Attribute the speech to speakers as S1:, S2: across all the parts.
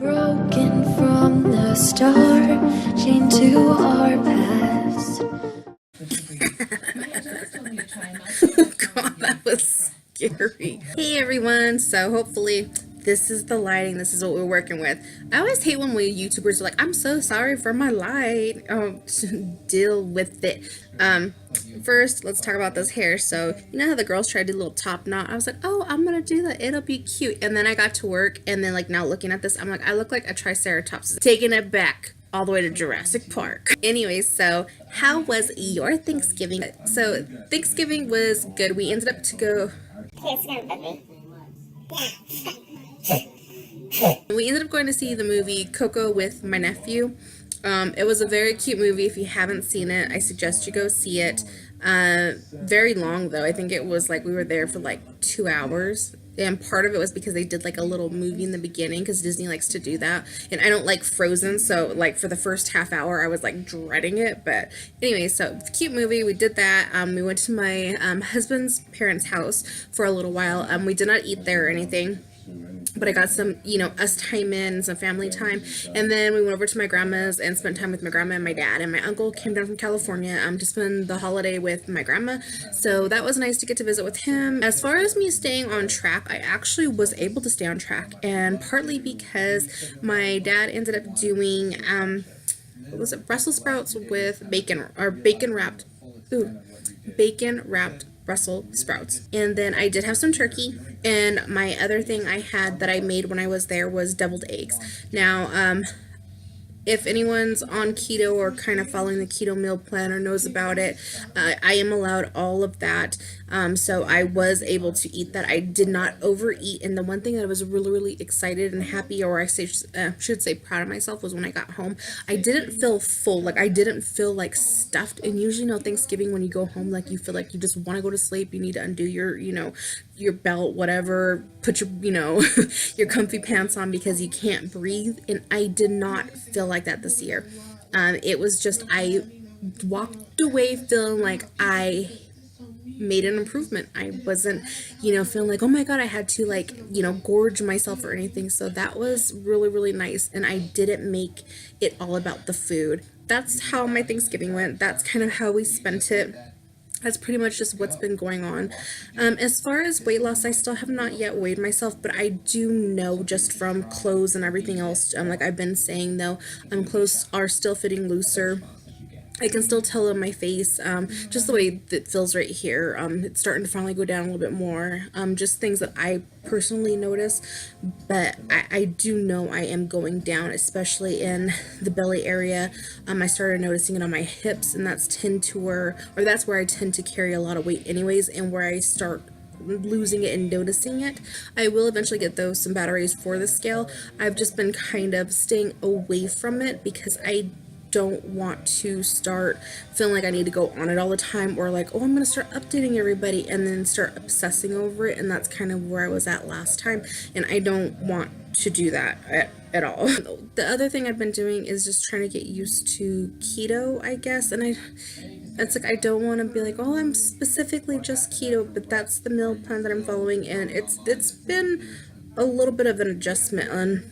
S1: Broken from the start, chained to our past.
S2: God, that was scary. Hey everyone, so hopefully this is the lighting, this is what we're working with. I always hate when we YouTubers are like, I'm so sorry for my light. Deal with it. First, let's talk about this hair. So, you know how the girls try to do a little top knot? I was like, oh, I'm gonna do that. It'll be cute. And then I got to work, and then like now looking at this, I'm like, I look like a Triceratops. Taking it back all the way to Jurassic Park. Anyways, so how was your Thanksgiving? So Thanksgiving was good. We ended up to go. We ended up going to see the movie Coco with my nephew. It was a very cute movie. If you haven't seen it, I suggest you go see it. Very long though. I think it was like we were there for like 2 hours. And part of it was because they did like a little movie in the beginning because Disney likes to do that. And I don't like Frozen, so like for the first half hour I was like dreading it. But anyway, so cute movie. We did that. We went to my husband's parents' house for a little while. We did not eat there or anything, but I got some, us time in, some family time. And then we went over to my grandma's and spent time with my grandma and my dad. And my uncle came down from California to spend the holiday with my grandma. So that was nice to get to visit with him. As far as me staying on track, I actually was able to stay on track. And partly because my dad ended up doing, what was it? Brussels sprouts with bacon, or bacon wrapped Brussels sprouts. And then I did have some turkey, and my other thing I had that I made when I was there was deviled eggs. Now, if anyone's on keto or kind of following the keto meal plan or knows about it, I am allowed all of that. So I was able to eat that. I did not overeat. And the one thing that I was really, really excited and happy, or I should say proud of myself, was when I got home, I didn't feel full. Like I didn't feel like stuffed. And usually, Thanksgiving, when you go home, like you feel like you just want to go to sleep. You need to undo your belt, whatever, put your, your comfy pants on because you can't breathe. And I did not feel like that this year. It was just, I walked away feeling like I made an improvement. I wasn't, feeling like, oh my God, I had to gorge myself or anything. So that was really, really nice. And I didn't make it all about the food. That's how my Thanksgiving went. That's kind of how we spent it. That's pretty much just what's been going on. As far as weight loss, I still have not yet weighed myself, but I do know just from clothes and everything else, like I've been saying though, clothes are still fitting looser. I can still tell on my face, just the way it feels right here. It's starting to finally go down a little bit more. Just things that I personally notice, but I do know I am going down, especially in the belly area. I started noticing it on my hips, and that's where I tend to carry a lot of weight anyways, and where I start losing it and noticing it. I will eventually get some batteries for the scale. I've just been kind of staying away from it because I don't want to start feeling like I need to go on it all the time, or like, oh, I'm going to start updating everybody and then start obsessing over it. And that's kind of where I was at last time, and I don't want to do that at all. The other thing I've been doing is just trying to get used to keto, I guess. And it's like, I don't want to be like, oh, I'm specifically just keto, but that's the meal plan that I'm following. And it's been a little bit of an adjustment, and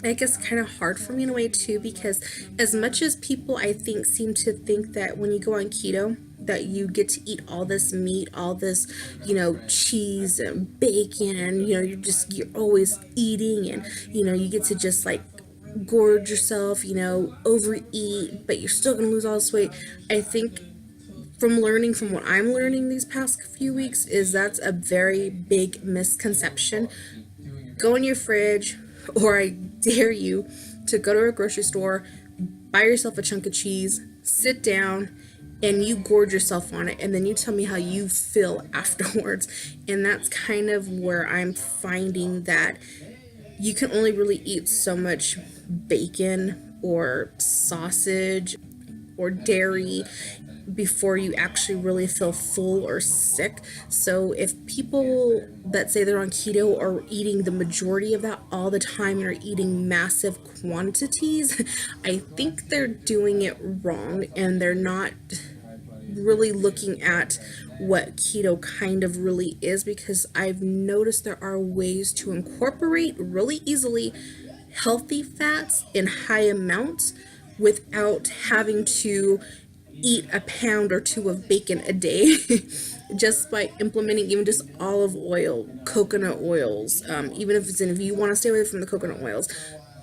S2: I guess kind of hard for me in a way too, because as much as people I think seem to think that when you go on keto that you get to eat all this meat, all this, cheese and bacon, and you're always eating, and you get to just like gorge yourself, overeat, but you're still gonna lose all this weight. I think from what I'm learning these past few weeks is that's a very big misconception. Go in your fridge, or I dare you to go to a grocery store, buy yourself a chunk of cheese, sit down, and you gorge yourself on it, and then you tell me how you feel afterwards. And that's kind of where I'm finding that you can only really eat so much bacon or sausage or dairy before you actually really feel full or sick. So if people that say they're on keto are eating the majority of that all the time and are eating massive quantities, I think they're doing it wrong, and they're not really looking at what keto kind of really is, because I've noticed there are ways to incorporate really easily healthy fats in high amounts without having to eat a pound or two of bacon a day. Just by implementing even just olive oil, coconut oils, even if you want to stay away from the coconut oils,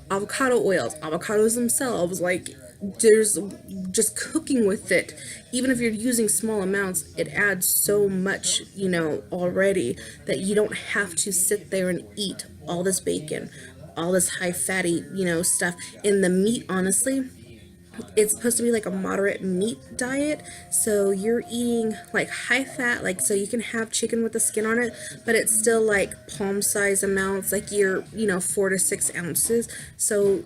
S2: avocado oils, avocados themselves, like there's just cooking with it. Even if you're using small amounts, it adds so much, already, that you don't have to sit there and eat all this bacon, all this high fatty, stuff. In the meat, honestly, it's supposed to be like a moderate meat diet, so you're eating like high fat, like, so you can have chicken with the skin on it, but it's still like palm size amounts, like you're 4 to 6 ounces, so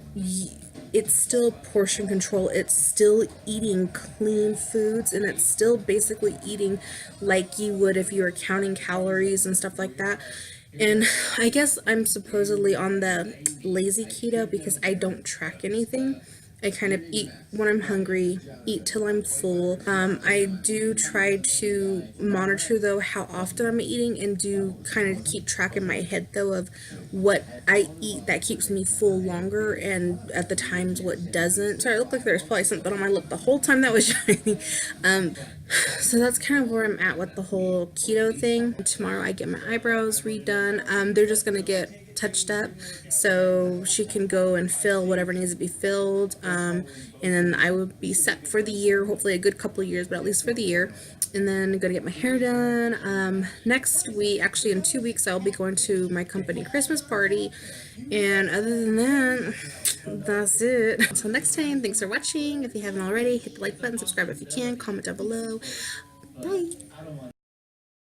S2: it's still portion control, it's still eating clean foods, and it's still basically eating like you would if you were counting calories and stuff like that. And I guess I'm supposedly on the lazy keto because I don't track anything. I kind of eat when I'm hungry, eat till I'm full. I do try to monitor, though, how often I'm eating, and do kind of keep track in my head, though, of what I eat that keeps me full longer, and at the times what doesn't. Sorry, I look like there's probably something on my lip the whole time that was shining. So that's kind of where I'm at with the whole keto thing. Tomorrow I get my eyebrows redone. They're just going to get touched up so she can go and fill whatever needs to be filled, and then I will be set for the year, hopefully a good couple of years, but at least for the year. And then I'm gonna get my hair done. Next week, actually in 2 weeks, I'll be going to my company Christmas party, and other than that, that's it. Until next time, thanks for watching. If you haven't already, hit the like button, subscribe if you can, comment down below. Bye.